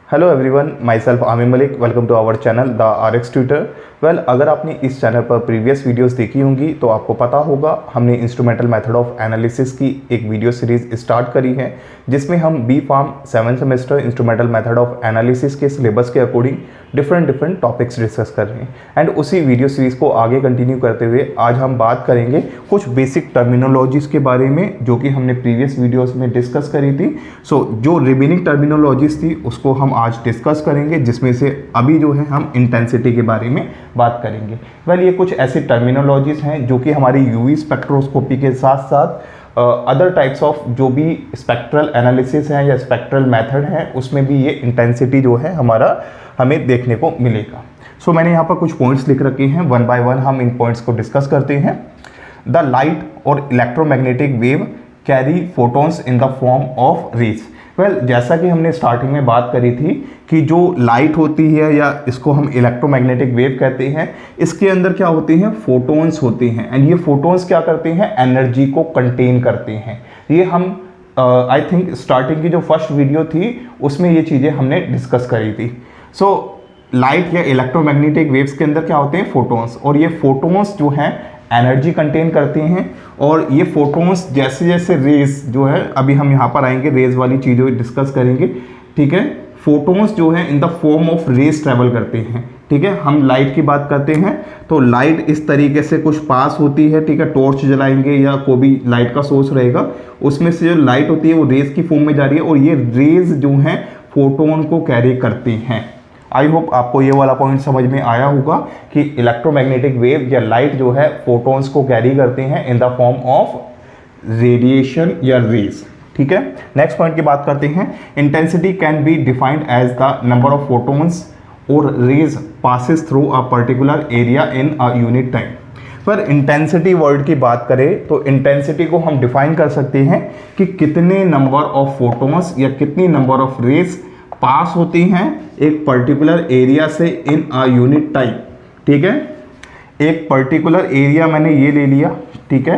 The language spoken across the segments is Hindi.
Hello everyone, myself Aamir Malik. Welcome to our channel the RX tutor. अगर आपने इस चैनल पर प्रीवियस वीडियोस देखी होंगी तो आपको पता होगा हमने इंस्ट्रूमेंटल मेथड ऑफ एनालिसिस की एक वीडियो सीरीज स्टार्ट करी है, जिसमें हम B.Pharm 7th semester instrumental method of analysis के सिलेबस के अकॉर्डिंग डिफरेंट टॉपिक्स डिस्कस कर रहे हैं। एंड उसी वीडियो सीरीज को आगे कंटिन्यू करते हुए आज हम बात करेंगे कुछ बेसिक टर्मिनोलॉजीज के बारे में, जो कि हमने प्रीवियस वीडियोस में डिस्कस करी थी। जो रिमेनिंग टर्मिनोलॉजीज थी उसको हम आज डिस्कस करेंगे, जिसमें से अभी जो है हम इंटेंसिटी के बारे में बात करेंगे। ये कुछ ऐसी टर्मिनोलॉजीज हैं जो कि हमारी यूवी स्पेक्ट्रोस्कोपी के साथ साथ अदर टाइप्स ऑफ जो भी स्पेक्ट्रल एनालिसिस है या स्पेक्ट्रल मेथड है उसमें भी ये इंटेंसिटी जो है हमारा हमें देखने को मिलेगा। मैंने यहाँ पर कुछ पॉइंट्स लिख रखे हैं, वन बाय वन हम इन पॉइंट्स को डिस्कस करते हैं। द लाइट और electromagnetic wave carry photons in the form of rays. जैसा कि हमने स्टार्टिंग में बात करी थी कि जो लाइट होती है या इसको हम इलेक्ट्रोमैग्नेटिक वेव कहते हैं, इसके अंदर क्या होते हैं, फोटॉन्स होते हैं। एंड ये फोटॉन्स क्या करते हैं, एनर्जी को कंटेन करते हैं। ये हम आई थिंक स्टार्टिंग की जो फर्स्ट वीडियो थी उसमें ये चीज़ें हमने डिस्कस करी थी। लाइट या इलेक्ट्रोमैग्नेटिक वेव्स के अंदर क्या होते हैं, फोटॉन्स, और ये फोटॉन्स जो हैं एनर्जी कंटेन करते हैं। और ये फोटॉन्स जैसे जैसे रेज जो है, अभी हम यहाँ पर आएंगे रेज वाली चीज़ें डिस्कस करेंगे, ठीक है। फोटॉन्स जो है इन the form of raise travel करते हैं, ठीक है। हम लाइट की बात करते हैं तो लाइट इस तरीके से कुछ पास होती है, ठीक है। टॉर्च जलाएंगे या कोई भी लाइट का सोर्स रहेगा, उसमें से जो लाइट होती है वो रेज की फॉर्म में जा रही है, और ये रेज जो हैं फोटोन को कैरी करती हैं। आई होप आपको ये वाला पॉइंट समझ में आया होगा कि इलेक्ट्रोमैग्नेटिक वेव या लाइट जो है फोटॉन्स को कैरी करते हैं in the form of radiation या रेज, ठीक है। नेक्स्ट पॉइंट की बात करते हैं। Intensity can be defined as the number of photons और rays passes through a particular area in a unit time. पर इंटेंसिटी वर्ड की बात करें तो इंटेंसिटी को हम डिफाइन कर सकते हैं कि कितने नंबर ऑफ फोटॉन्स या कितनी नंबर ऑफ रेज पास होती हैं एक पर्टिकुलर एरिया से इन अ यूनिट टाइम, ठीक है। एक पर्टिकुलर एरिया मैंने ये ले लिया, ठीक है।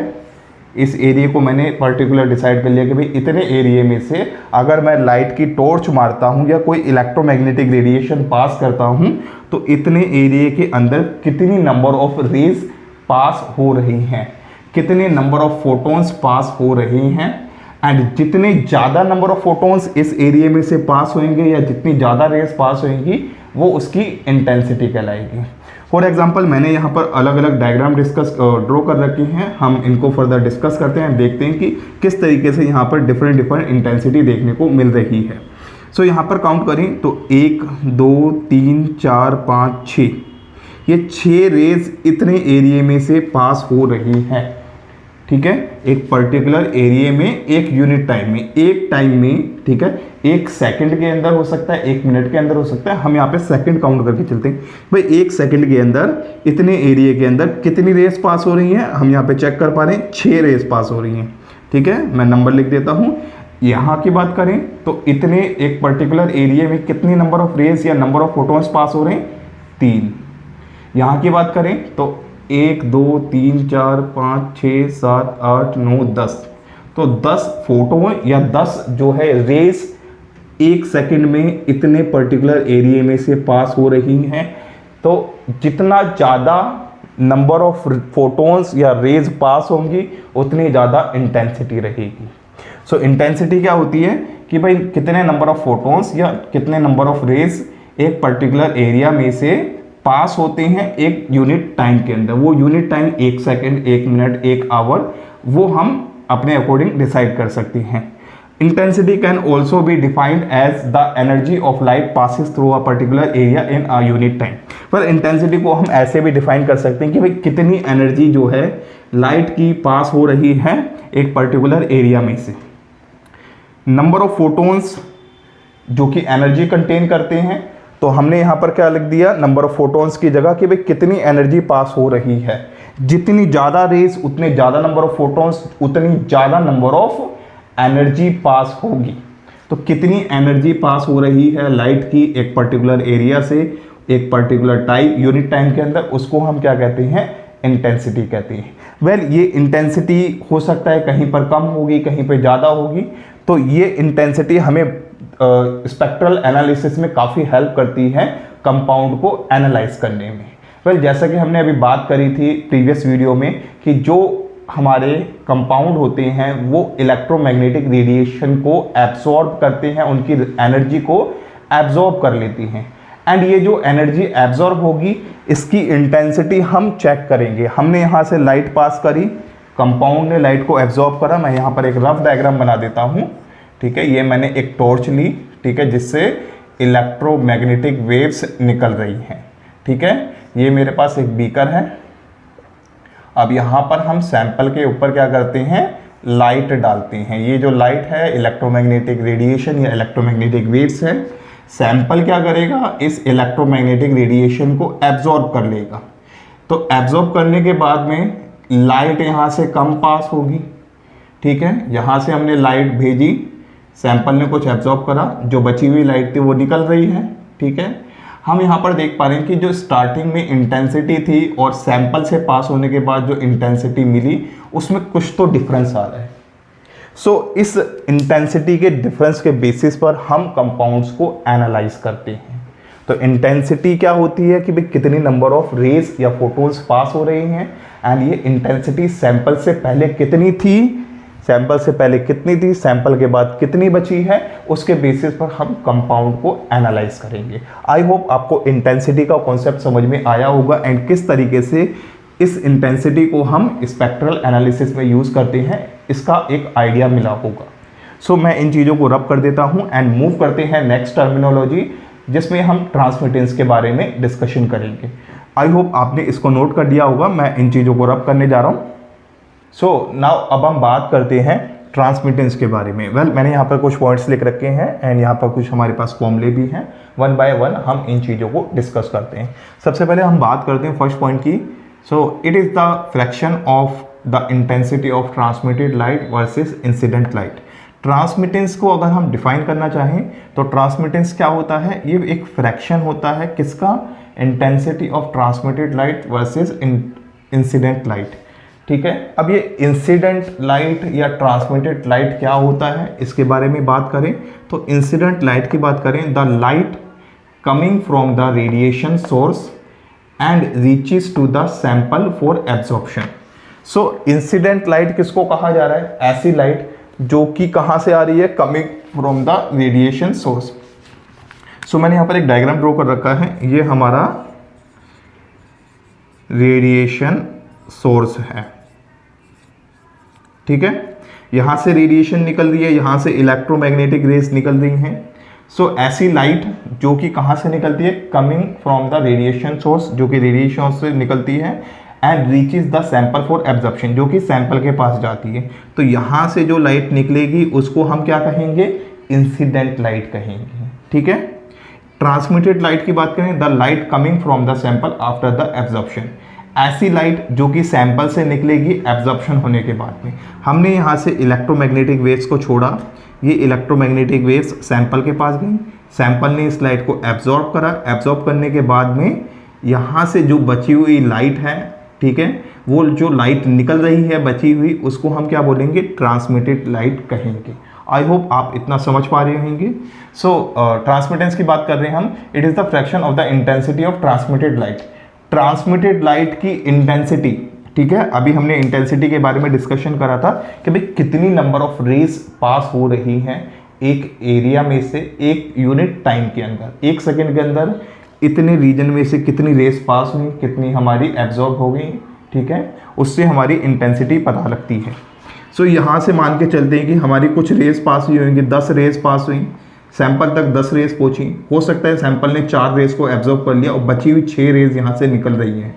इस एरिया को मैंने पर्टिकुलर डिसाइड कर लिया कि भाई इतने एरिया में से अगर मैं लाइट की टॉर्च मारता हूँ या कोई इलेक्ट्रोमैग्नेटिक रेडिएशन पास करता हूँ तो इतने एरिया के अंदर कितनी नंबर ऑफ रेज पास हो रही हैं, कितने नंबर ऑफ फोटॉन्स पास हो रही हैं। एंड जितने ज़्यादा नंबर ऑफ फोटॉन्स इस एरिया में से पास होंगे या जितनी ज़्यादा रेज पास होंगी वो उसकी इंटेंसिटी कहलाएगी। फॉर एग्जांपल मैंने यहाँ पर अलग अलग डायग्राम ड्रॉ कर रखे हैं, हम इनको फर्दर डिस्कस करते हैं, देखते हैं कि किस तरीके से यहाँ पर डिफरेंट इंटेंसिटी देखने को मिल रही है। यहाँ पर काउंट करें तो 1 2 3 4 5 6, ये 6 रेज इतने एरिया में से पास हो रही हैं, ठीक है। एक पर्टिकुलर एरिया में एक यूनिट टाइम में, एक टाइम में, ठीक है। एक सेकंड के अंदर हो सकता है, एक मिनट के अंदर हो सकता है, हम यहाँ पे सेकंड काउंट करके चलते हैं। भाई एक सेकंड के अंदर इतने एरिया के अंदर कितनी रेस पास हो रही हैं, हम यहाँ पे चेक कर पा रहे हैं 6 रेस पास हो रही हैं, ठीक है। मैं नंबर लिख देता हूँ। यहाँ की बात करें तो इतने एक पर्टिकुलर एरिया में कितनी नंबर ऑफ रेस या नंबर ऑफ फोटॉन्स पास हो रहे हैं, 3। यहाँ की बात करें तो 1 2 3 4 5 6 7 8 9 10, तो 10 फोटोन या 10 जो है रेस एक सेकंड में इतने पर्टिकुलर एरिया में से पास हो रही हैं। तो जितना ज़्यादा नंबर ऑफ फोटॉन्स या रेज पास होंगी उतनी ज़्यादा इंटेंसिटी रहेगी। इंटेंसिटी क्या होती है कि भाई कितने नंबर ऑफ फोटॉन्स या कितने नंबर ऑफ रेज एक पर्टिकुलर एरिया में से पास होते हैं एक यूनिट टाइम के अंदर। वो unit time 1 second, 1 minute, 1 hour, वो हम अपने अकॉर्डिंग डिसाइड कर सकते हैं। Intensity can also be defined as the energy of light passes through a particular area in a unit time. पर इंटेंसिटी को हम ऐसे भी डिफाइन कर सकते हैं कि भाई कितनी एनर्जी जो है लाइट की पास हो रही है एक पर्टिकुलर एरिया में से। नंबर ऑफ फोटॉन्स जो कि एनर्जी कंटेन करते हैं, तो हमने यहाँ पर क्या लिख दिया, नंबर ऑफ फोटॉन्स की जगह कि भाई कितनी एनर्जी पास हो रही है। जितनी ज़्यादा रेस उतने ज़्यादा नंबर ऑफ फोटॉन्स, उतनी ज़्यादा नंबर ऑफ एनर्जी पास होगी। तो कितनी एनर्जी पास हो रही है लाइट की एक पर्टिकुलर एरिया से एक पर्टिकुलर टाइम यूनिट टाइम के अंदर, उसको हम क्या कहते हैं, इंटेंसिटी कहते हैं। ये इंटेंसिटी हो सकता है कहीं पर कम होगी, कहीं पर ज़्यादा होगी। तो ये इंटेंसिटी हमें स्पेक्ट्रल एनालिसिस में काफ़ी हेल्प करती है कंपाउंड को एनालाइज करने में। जैसा कि हमने अभी बात करी थी प्रीवियस वीडियो में कि जो हमारे कंपाउंड होते हैं वो इलेक्ट्रोमैग्नेटिक रेडिएशन को एब्जॉर्ब करते हैं, उनकी एनर्जी को एब्जॉर्ब कर लेती हैं। एंड ये जो एनर्जी एब्जॉर्ब होगी इसकी इंटेंसिटी हम चेक करेंगे। हमने यहाँ से लाइट पास करी, कंपाउंड ने लाइट को एब्जॉर्ब करा। मैं यहाँ पर एक रफ डायग्राम बना देता हूँ, ठीक है। ये मैंने एक टॉर्च ली, ठीक है, जिससे इलेक्ट्रोमैग्नेटिक वेव्स निकल रही हैं, ठीक है। ये मेरे पास एक बीकर है। अब यहाँ पर हम सैंपल के ऊपर क्या करते हैं, लाइट डालते हैं। ये जो लाइट है इलेक्ट्रोमैग्नेटिक रेडिएशन या इलेक्ट्रोमैग्नेटिक वेव्स है। सैंपल क्या करेगा, इस इलेक्ट्रोमैग्नेटिक रेडिएशन को एब्जॉर्ब कर लेगा। तो एब्जॉर्ब करने के बाद में लाइट यहाँ से कम पास होगी, ठीक है। यहाँ से हमने लाइट भेजी, सैंपल ने कुछ एब्जॉर्ब करा, जो बची हुई लाइट थी वो निकल रही है, ठीक है। हम यहाँ पर देख पा रहे हैं कि जो स्टार्टिंग में इंटेंसिटी थी और सैंपल से पास होने के बाद जो इंटेंसिटी मिली उसमें कुछ तो डिफरेंस आ रहा है। सो इस इंटेंसिटी के डिफरेंस के बेसिस पर हम कंपाउंड्स को एनालाइज करते हैं। तो इंटेंसिटी क्या होती है कि भाई कितनी नंबर ऑफ रेज या फोटोन्स पास हो रही हैं, एंड ये इंटेंसिटी सैंपल से पहले कितनी थी, सैंपल से पहले कितनी थी, सैंपल के बाद कितनी बची है, उसके बेसिस पर हम कंपाउंड को एनालाइज करेंगे। आई होप आपको इंटेंसिटी का कॉन्सेप्ट समझ में आया होगा एंड किस तरीके से इस इंटेंसिटी को हम स्पेक्ट्रल एनालिसिस में यूज़ करते हैं इसका एक आइडिया मिला होगा। सो मैं इन चीज़ों को रब कर देता हूँ एंड मूव करते हैं नेक्स्ट टर्मिनोलॉजी, जिसमें हम ट्रांसमिटेंस के बारे में डिस्कशन करेंगे। आई होप आपने इसको नोट कर दिया होगा। मैं इन चीज़ों को रब करने जा रहा हूँ। सो नाउ अब हम बात करते हैं ट्रांसमिटेंस के बारे में। मैंने यहाँ पर कुछ पॉइंट्स लिख रखे हैं एंड यहाँ पर कुछ हमारे पास फॉर्मूले भी हैं। वन बाय वन हम इन चीज़ों को डिस्कस करते हैं। सबसे पहले हम बात करते हैं फर्स्ट पॉइंट की। So it is the fraction of the intensity of transmitted light versus incident light. Transmittance को अगर हम डिफाइन करना चाहें तो ट्रांसमिटेंस क्या होता है, ये एक फ्रैक्शन होता है किसका, intensity of transmitted light versus incident light, ठीक है। अब ये इंसिडेंट लाइट या ट्रांसमिटेड लाइट क्या होता है इसके बारे में बात करें तो इंसिडेंट लाइट की बात करें, the light coming from the radiation source and reaches to the sample for absorption. So incident light किसको कहा जा रहा है, ऐसी लाइट जो कि कहाँ से आ रही है, coming from the radiation source. So मैंने यहाँ पर एक डायग्राम ड्रॉ कर रखा है। ये हमारा रेडिएशन सोर्स है, ठीक है। यहाँ से रेडिएशन निकल रही है, यहाँ से इलेक्ट्रोमैग्नेटिक रेज निकल रही हैं। सो ऐसी लाइट जो कि कहाँ से निकलती है, coming from the radiation source, जो कि रेडिएशन से निकलती है, and reaches the sample for absorption, जो कि सैंपल के पास जाती है। तो यहाँ से जो लाइट निकलेगी उसको हम क्या कहेंगे, इंसिडेंट लाइट कहेंगे, ठीक है। ट्रांसमिटेड लाइट की बात करें, the light coming from the sample after the absorption, ऐसी लाइट जो कि सैंपल से निकलेगी एब्जॉर्प्शन होने के बाद में। हमने यहाँ से इलेक्ट्रोमैग्नेटिक वेव्स को छोड़ा, ये इलेक्ट्रोमैग्नेटिक वेव्स सैंपल के पास गई, सैंपल ने इस लाइट को एब्जॉर्ब करा, एब्जॉर्ब करने के बाद में यहाँ से जो बची हुई लाइट है, ठीक है, वो जो लाइट निकल रही है बची हुई उसको हम क्या बोलेंगे, ट्रांसमिटेड लाइट कहेंगे। आई होप आप इतना समझ पा रहे होंगे। सो ट्रांसमिटेंस की बात कर रहे हैं हम, it is the fraction of the intensity of transmitted light. Transmitted light की इंटेंसिटी, ठीक है, अभी हमने इंटेंसिटी के बारे में डिस्कशन करा था कि भाई कितनी नंबर ऑफ रेज पास हो रही हैं एक एरिया में से एक यूनिट टाइम के अंदर, एक सेकेंड के अंदर इतने रीजन में से कितनी रेज पास हुई, कितनी हमारी एब्जॉर्ब हो गई, ठीक है, उससे हमारी इंटेंसिटी पता लगती है। सो यहाँ से मान के चलते हैं कि हमारी कुछ रेज पास हुई होंगी, 10 रेज पास हुई, सैंपल तक 10 रेज पहुंची, हो सकता है सैंपल ने 4 रेज को एब्जॉर्ब कर लिया और बची हुई 6 रेज यहाँ से निकल रही हैं।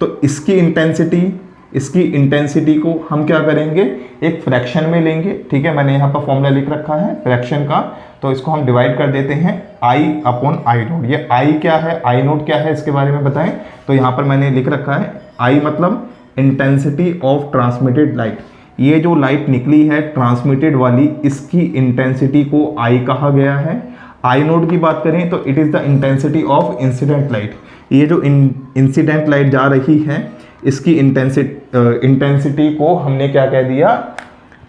तो इसकी इंटेंसिटी को हम क्या करेंगे, एक फ्रैक्शन में लेंगे, ठीक है। मैंने यहाँ पर फॉर्मूला लिख रखा है फ्रैक्शन का, तो इसको हम डिवाइड कर देते हैं I अपॉन आई नोट। ये I क्या है, आई नोट क्या है, इसके बारे में बताएं। तो यहाँ पर मैंने लिख रखा है I मतलब इंटेंसिटी ऑफ ट्रांसमिटेड लाइट। ये जो लाइट निकली है ट्रांसमिटेड वाली, इसकी इंटेंसिटी को I कहा गया है। आई नोट की बात करें तो it is the intensity of incident light. ये जो इंसिडेंट लाइट जा रही है इसकी इंटेंसिटी को हमने क्या कह दिया,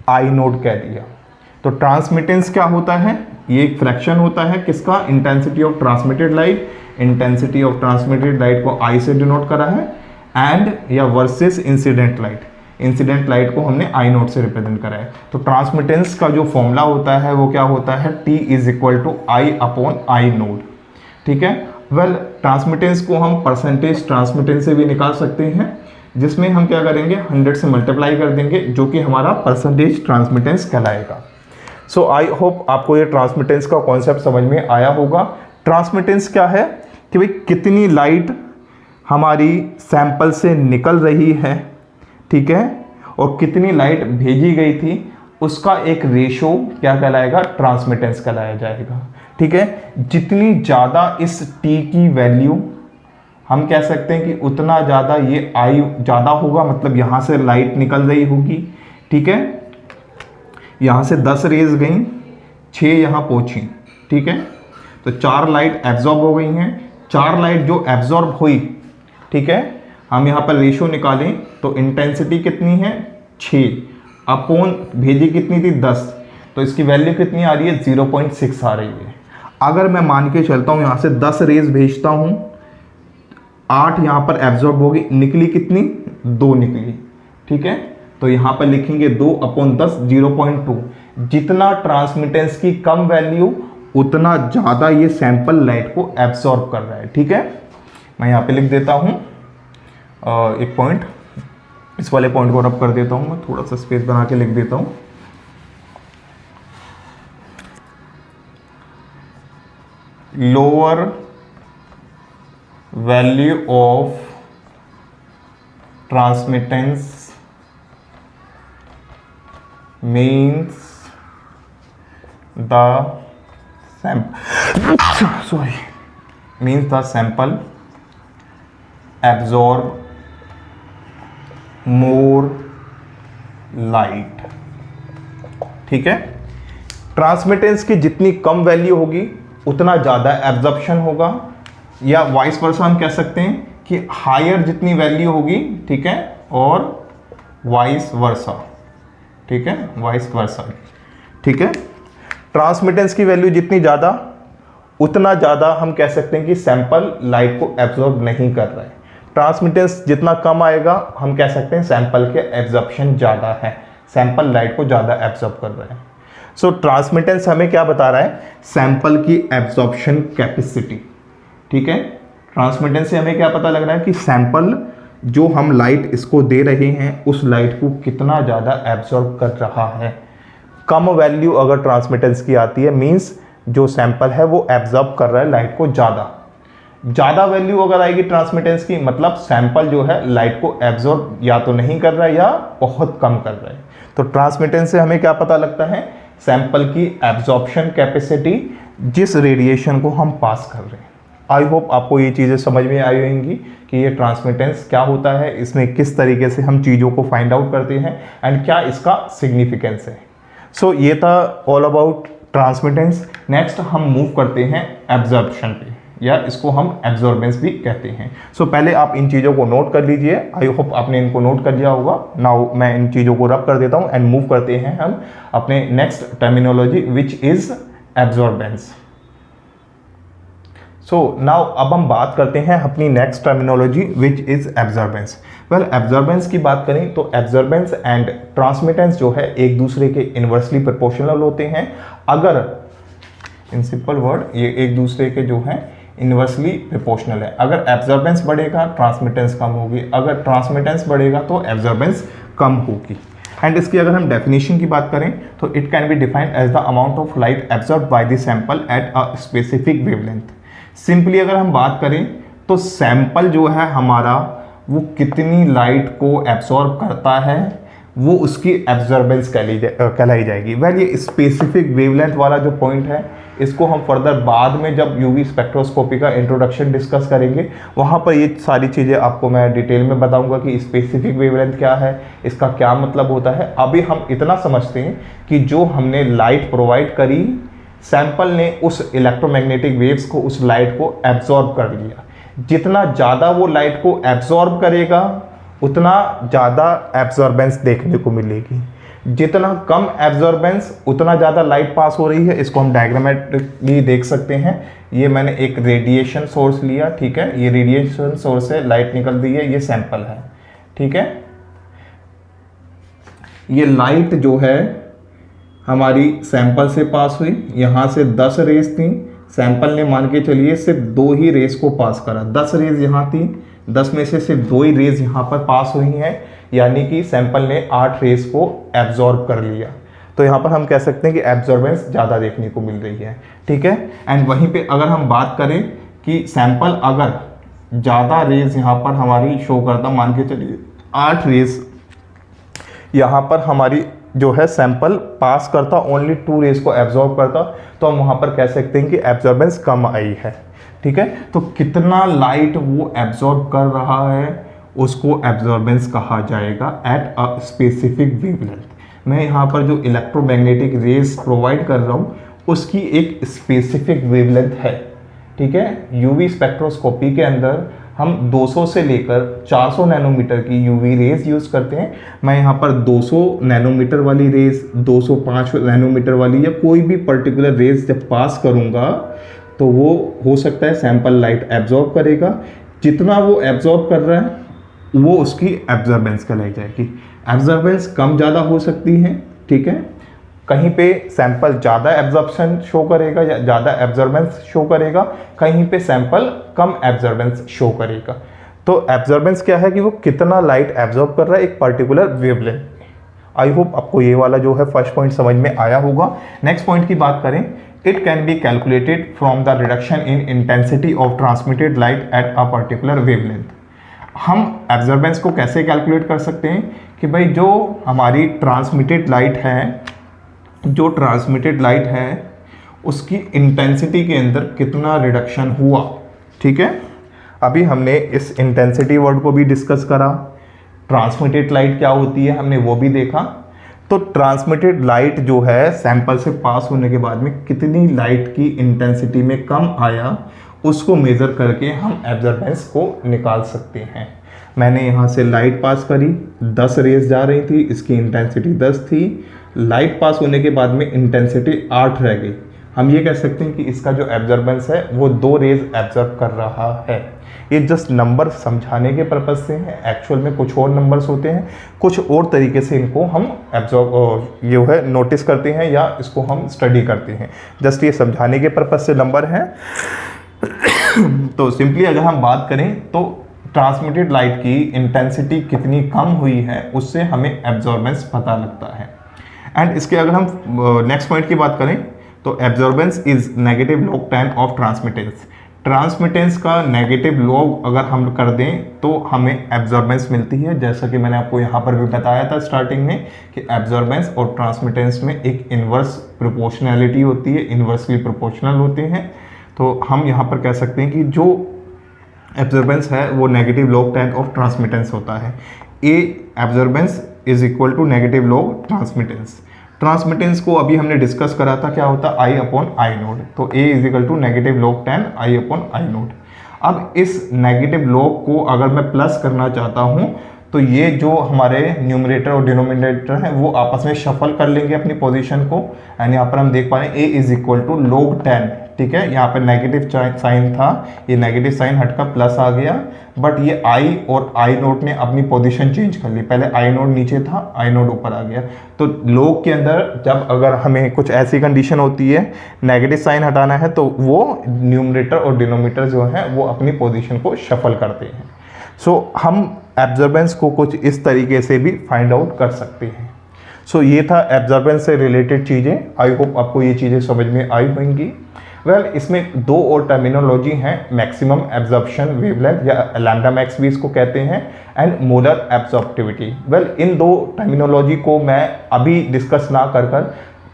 आई नोट कह दिया। तो ट्रांसमिटेंस क्या होता है, ये एक फ्रैक्शन होता है किसका, intensity of transmitted light. Intensity of transmitted light को आई से डिनोट करा है, एंड या versus incident light, incident light को हमने आई नोट से रिप्रेजेंट करा है। तो ट्रांसमिटेंस का जो फॉर्मूला होता है वो क्या होता है, T is equal to I upon I naught. ठीक है, वेल ट्रांसमिटेंस को हम परसेंटेज ट्रांसमिटेंस से भी निकाल सकते हैं, जिसमें हम क्या करेंगे 100 से मल्टीप्लाई कर देंगे, जो कि हमारा परसेंटेज ट्रांसमिटेंस कहलाएगा। सो आई होप आपको ये ट्रांसमिटेंस का कॉन्सेप्ट समझ में आया होगा। ट्रांसमिटेंस क्या है कि भाई कितनी लाइट हमारी सैंपल से निकल रही है, ठीक है, और कितनी लाइट भेजी गई थी, उसका एक रेशो क्या कहलाएगा, ट्रांसमिटेंस कहलाया जाएगा। ठीक है, जितनी ज़्यादा इस T की वैल्यू, हम कह सकते हैं कि उतना ज़्यादा ये I ज़्यादा होगा, मतलब यहाँ से लाइट निकल रही होगी। ठीक है, यहाँ से 10 रेज गई, 6 यहाँ पहुँची। ठीक है, तो 4 लाइट एब्जॉर्ब हो गई हैं। 4 लाइट जो एब्जॉर्ब हुई, ठीक है, हम यहाँ पर रेशो निकालें तो इंटेंसिटी कितनी है 6 अपॉन भेजी कितनी थी 10, तो इसकी वैल्यू कितनी आ रही है 0.6 आ रही है। अगर मैं मान के चलता हूँ यहाँ से 10 रेज भेजता हूँ, 8 यहाँ पर एब्जॉर्ब होगी, निकली कितनी 2 निकली। ठीक है, तो यहाँ पर लिखेंगे 2 अपॉन 10 0.2। जितना ट्रांसमिटेंस की कम वैल्यू उतना ज़्यादा ये सैंपल लाइट को एब्जॉर्ब कर रहा है। ठीक है, मैं यहाँ पे लिख देता हूँ एक पॉइंट, इस वाले पॉइंट को रब कर देता हूँ, मैं थोड़ा सा स्पेस बना के लिख देता हूँ। Lower value of transmittance means the sample absorb more light। ठीक है, ट्रांसमिटेंस की जितनी कम वैल्यू होगी उतना ज़्यादा एब्जॉर्प्शन होगा, या वाइस वर्सा हम कह सकते हैं कि हायर जितनी वैल्यू होगी, ठीक है, और वाइस वर्सा। ठीक है, वाइस वर्सा। ठीक है, ट्रांसमिटेंस की वैल्यू जितनी ज़्यादा उतना ज़्यादा हम कह सकते हैं कि सैंपल लाइट को एब्जॉर्ब नहीं कर रहा है। ट्रांसमिटेंस जितना कम आएगा हम कह सकते हैं सैंपल के एब्जॉर्प्शन ज़्यादा है, सैंपल लाइट को ज़्यादा एब्जॉर्ब कर रहा है। सो ट्रांसमिटेंस हमें क्या बता रहा है, सैंपल की एब्जॉर्प्शन कैपेसिटी। ठीक है, ट्रांसमिटेंस से हमें क्या पता लग रहा है कि सैंपल जो हम लाइट इसको दे रहे हैं उस लाइट को कितना ज़्यादा एब्जॉर्ब कर रहा है। कम वैल्यू अगर ट्रांसमिटेंस की आती है मींस जो सैंपल है वो एब्जॉर्ब कर रहा है लाइट को ज़्यादा। ज़्यादा वैल्यू अगर आएगी ट्रांसमिटेंस की, मतलब सैंपल जो है लाइट को एब्जॉर्ब या तो नहीं कर रहा है या बहुत कम कर रहा है। तो ट्रांसमिटेंस से हमें क्या पता लगता है, सैंपल की एब्जॉर्प्शन कैपेसिटी, जिस रेडिएशन को हम पास कर रहे हैं। आई होप आपको ये चीज़ें समझ में आई होंगी कि ये ट्रांसमिटेंस क्या होता है, इसमें किस तरीके से हम चीज़ों को फाइंड आउट करते हैं एंड क्या इसका सिग्निफिकेंस है। सो ये था ऑल अबाउट ट्रांसमिटेंस। नेक्स्ट हम मूव करते हैं एब्जॉर्प्शन पे, या इसको हम एब्जॉर्बेंस भी कहते हैं। सो पहले आप इन चीज़ों को नोट कर लीजिए, आई होप आपने इनको नोट कर लिया होगा। नाउ मैं इन चीज़ों को रब कर देता हूँ एंड मूव करते हैं हम अपने next terminology which is absorbance. So now अब हम बात करते हैं अपनी next terminology which is absorbance. Well absorbance की बात करें तो एब्जॉर्बेंस एंड ट्रांसमिटेंस जो है एक दूसरे के इन्वर्सली प्रोपोर्शनल होते हैं। अगर इन सिंपल वर्ड ये एक दूसरे के जो हैं इन्वर्सली प्रोपोर्शनल है। अगर एब्जॉर्बेंस बढ़ेगा ट्रांसमिटेंस कम होगी, अगर ट्रांसमिटेंस बढ़ेगा तो एब्जॉर्बेंस कम होगी। एंड इसकी अगर हम डेफिनेशन की बात करें तो it can be defined as the amount of light absorb by the sample at a specific wavelength. Simply अगर हम बात करें तो सैंपल जो है हमारा वो कितनी लाइट को एब्जॉर्ब करता है वो उसकी एब्जॉर्बेंस कहलाई जाएगी। वेल ये स्पेसिफिक वेवलेंथ वाला जो पॉइंट है इसको हम फर्दर बाद में जब यूवी स्पेक्ट्रोस्कोपी का इंट्रोडक्शन डिस्कस करेंगे वहाँ पर ये सारी चीज़ें आपको मैं डिटेल में बताऊंगा कि स्पेसिफिक वेवलेंथ क्या है, इसका क्या मतलब होता है। अभी हम इतना समझते हैं कि जो हमने लाइट प्रोवाइड करी सैंपल ने उस इलेक्ट्रोमैग्नेटिक वेव्स को, उस लाइट को एब्जॉर्ब कर लिया। जितना ज़्यादा वो लाइट को एब्जॉर्ब करेगा उतना ज़्यादा एब्जॉर्बेंस देखने को मिलेगी। जितना कम एब्जॉर्बेंस उतना ज़्यादा लाइट पास हो रही है। इसको हम डायग्रामेटिकली देख सकते हैं। ये मैंने एक रेडिएशन सोर्स लिया, ठीक है, ये रेडिएशन सोर्स से लाइट निकल रही है, ये सैंपल है, ठीक है। ये लाइट जो है हमारी सैंपल से पास हुई, यहाँ से 10 रेज थी, सैंपल ने मान के चलिए सिर्फ 2 ही रेज को पास करा। 10 रेज यहाँ थी, 10 में से सिर्फ 2 ही रेज यहाँ पर पास हुई हैं, यानी कि सैंपल ने 8 रेज को एब्जॉर्ब कर लिया। तो यहाँ पर हम कह सकते हैं कि एब्जॉर्बेंस ज़्यादा देखने को मिल रही है, ठीक है। एंड वहीं पे अगर हम बात करें कि सैंपल अगर ज़्यादा रेज यहाँ पर हमारी शो करता, मान के चलिए 8 रेज यहाँ पर हमारी जो है सैंपल पास करता, ओनली 2 रेज को एब्जॉर्ब करता, तो हम वहाँ पर कह सकते हैं कि एब्जॉर्बेंस कम आई है, ठीक है। तो कितना लाइट वो एब्जॉर्ब कर रहा है उसको एब्जॉर्बेंस कहा जाएगा एट अ स्पेसिफिक वेवलेंथ। मैं यहाँ पर जो इलेक्ट्रोमैग्नेटिक रेज प्रोवाइड कर रहा हूँ उसकी एक स्पेसिफिक वेवलेंथ है, ठीक है। यूवी स्पेक्ट्रोस्कोपी के अंदर हम 200 से लेकर 400 नैनोमीटर की यूवी रेज यूज़ करते हैं। मैं यहाँ पर 200 नैनोमीटर वाली रेज, 205 नैनोमीटर वाली या कोई भी पर्टिकुलर रेज जब पास करूँगा तो वो हो सकता है सैंपल लाइट एब्जॉर्ब करेगा। जितना वो एब्जॉर्ब कर रहा है वो उसकी एब्जॉर्बेंस कहलाई जाएगी। एब्जॉर्बेंस कम ज़्यादा हो सकती है, ठीक है। कहीं पे सैंपल ज़्यादा एब्जॉर्प्शन शो करेगा या ज़्यादा एब्जॉर्बेंस शो करेगा, कहीं पे सैंपल कम एब्जॉर्बेंस शो करेगा। तो एब्जॉर्बेंस क्या है कि वो कितना लाइट एब्जॉर्ब कर रहा है एक पर्टिकुलर वेवलेंथ। आई होप आपको ये वाला जो है फर्स्ट पॉइंट समझ में आया होगा। नेक्स्ट पॉइंट की बात करें, it can be calculated from the reduction in intensity of transmitted light at a particular wavelength. हम एब्जॉर्बेंस को कैसे कैलकुलेट कर सकते हैं कि भाई जो हमारी ट्रांसमिटेड लाइट है उसकी इंटेंसिटी के अंदर कितना रिडक्शन हुआ, ठीक है। अभी हमने इस इंटेंसिटी वर्ड को भी डिस्कस करा, ट्रांसमिटेड लाइट क्या होती है हमने वो भी देखा। तो ट्रांसमिटेड लाइट जो है सैंपल से पास होने के बाद में कितनी लाइट की इंटेंसिटी में कम आया उसको मेज़र करके हम एब्जॉर्बेंस को निकाल सकते हैं। मैंने यहाँ से लाइट पास करी, 10 रेज जा रही थी, इसकी इंटेंसिटी 10 थी, लाइट पास होने के बाद में इंटेंसिटी 8 रह गई। हम ये कह सकते हैं कि इसका जो एब्जॉर्बेंस है वो 2 रेज एब्जॉर्ब कर रहा है। ये जस्ट नंबर समझाने के पर्पज़ से है, एक्चुअल में कुछ और नंबर्स होते हैं, कुछ और तरीके से इनको हम एब्जॉर्ब ये है नोटिस करते हैं या इसको हम स्टडी करते हैं। जस्ट ये समझाने के पर्पज़ से नंबर है। तो सिंपली अगर हम बात करें तो ट्रांसमिटेड लाइट की इंटेंसिटी कितनी कम हुई है उससे हमें एब्जॉर्बेंस पता लगता है। एंड इसके अगर हम नेक्स्ट पॉइंट की बात करें तो absorbance is negative log time of transmittance. Transmittance का नेगेटिव लॉग अगर हम कर दें तो हमें एब्जॉर्बेंस मिलती है। जैसा कि मैंने आपको यहाँ पर भी बताया था स्टार्टिंग में कि एब्जॉर्बेंस और ट्रांसमिटेंस में एक इन्वर्स प्रोपोर्शनैलिटी होती है, इन्वर्सली प्रोपोर्शनल होते हैं। तो हम यहाँ पर कह सकते हैं कि जो एब्जॉर्बेंस है वो negative log time of transmittance होता है। A absorbance is equal to negative log transmittance. Transmittance को अभी हमने डिस्कस करा था, क्या होता है आई अपॉन आई नोड। तो A is equal to negative log time I upon I naught. अब इस नेगेटिव लॉग को अगर मैं प्लस करना चाहता हूँ तो ये जो हमारे न्यूमरेटर और डिनोमिनेटर हैं वो आपस में शफल कर लेंगे अपनी पोजीशन को। एंड यहाँ पर हम देख पा रहे हैं ए इज इक्वल टू लॉग 10, ठीक है। यहाँ पर नेगेटिव साइन था, ये नेगेटिव साइन हटकर प्लस आ गया, बट ये आई और आई नोट ने अपनी पोजीशन चेंज कर ली। पहले आई नोट नीचे था, आई नोट ऊपर आ गया। तो लॉग के अंदर जब अगर हमें कुछ ऐसी कंडीशन होती है नेगेटिव साइन हटाना है तो वो न्यूमरेटर और डिनोमिनेटर जो है वो अपनी पोजीशन को शफल करते हैं। सो हम एब्जॉर्बेंस को कुछ इस तरीके से भी फाइंड आउट कर सकते हैं। सो ये था एब्जॉर्बेंस से रिलेटेड चीज़ें। आई होप आपको ये चीज़ें समझ में आई होंगी। वेल इसमें 2 और टर्मिनोलॉजी हैं, मैक्सिमम एब्जॉर्प्शन वेवलेंथ या लैम्डा मैक्स भी इसको कहते हैं, and molar absorptivity. Well in 2 terminology को मैं अभी डिस्कस ना कर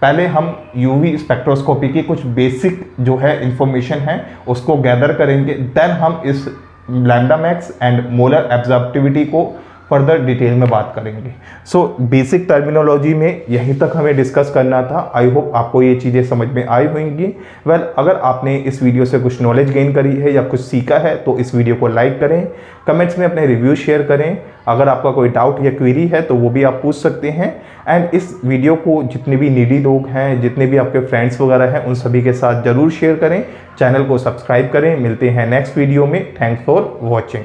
पहले हम यूवी स्पेक्ट्रोस्कोपी की कुछ बेसिक जो है इंफॉर्मेशन है उसको गैदर करेंगे, देन हम इस lambda max and molar absorptivity को फर्दर डिटेल में बात करेंगे। सो बेसिक टर्मिनोलॉजी में यहीं तक हमें डिस्कस करना था। आई होप आपको ये चीज़ें समझ में आई होंगी। वेल, अगर आपने इस वीडियो से कुछ नॉलेज गेन करी है या कुछ सीखा है तो इस वीडियो को लाइक करें, कमेंट्स में अपने रिव्यू शेयर करें। अगर आपका कोई डाउट या क्वेरी है तो वो भी आप पूछ सकते हैं। एंड इस वीडियो को जितने भी नीडी लोग हैं, जितने भी आपके फ्रेंड्स वगैरह हैं, उन सभी के साथ ज़रूर शेयर करें। चैनल को सब्सक्राइब करें। मिलते हैं नेक्स्ट वीडियो में। Thanks for watching.